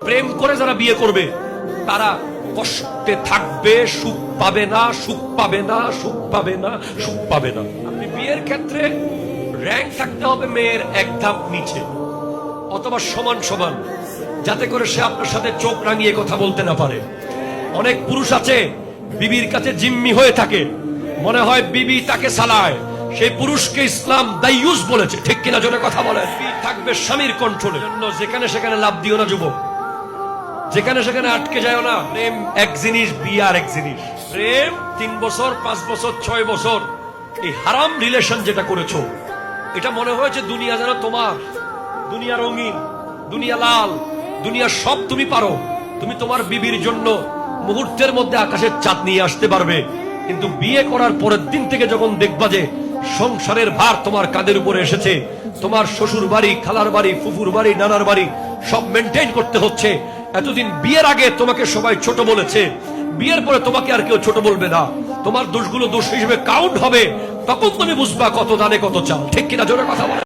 প্রেম করে যারা বিয়ে করবে তারা কষ্টে থাকবে, সুখ পাবে না, সুখ পাবে না, সুখ পাবে না, সুখ পাবে না। আপনি বিয়ের ক্ষেত্রে র্যাঙ্ক থাকতে হবে মেয়ের এক ধাপ নিচে অথবা সমান সমান, যাতে করে সে আপনার সাথে চোখ রাঙিয়ে কথা বলতে না পারে। অনেক পুরুষ আছে বিবির কাছে জিম্মি হয়ে থাকে, মনে হয় বিবি তাকে চালায়। সেই পুরুষকে ইসলাম দাইয়ুস বলেছে, ঠিক কিনা জোরে কথা বলেন। থাকবে স্বামীর কন্ট্রোলে। যেখানে সেখানে লাভ দিও না যুবক, যেখানে সেখানে আটকে যায় না। প্রেম এক জিনিস, বিয়ে আর এক জিনিস। প্রেম 3 বছর 5 বছর 6 বছর এই হারাম রিলেশন যেটা করেছো, এটা মনে হয়েছে দুনিয়া যেন তোমার, দুনিয়া রঙিন, দুনিয়া লাল, দুনিয়া সব তুমি পারো। তুমি তোমার বিবির জন্য মুহূর্তের মধ্যে আকাশের চাঁদ নিয়ে আসতে পারবে, কিন্তু বিয়ে করার পরের দিন থেকে যখন দেখবা যে সংসারের ভার তোমার কাঁধের উপরে এসেছে, তোমার শ্বশুর বাড়ি, খালার বাড়ি, ফুফুর বাড়ি, নানার বাড়ি সব মেনটেন করতে হচ্ছে। এতদিন বিয়ের আগে তোমাকে সবাই ছোট বলেছে, বিয়ের পরে তোমাকে আর কেউ ছোট বলবে না, তোমার দোষগুলো দোষ হিসেবে কাউন্ট হবে। তখন তুমি বুঝবা কত দানে কত চাল, ঠিক কিনা জোরে কথা বলে।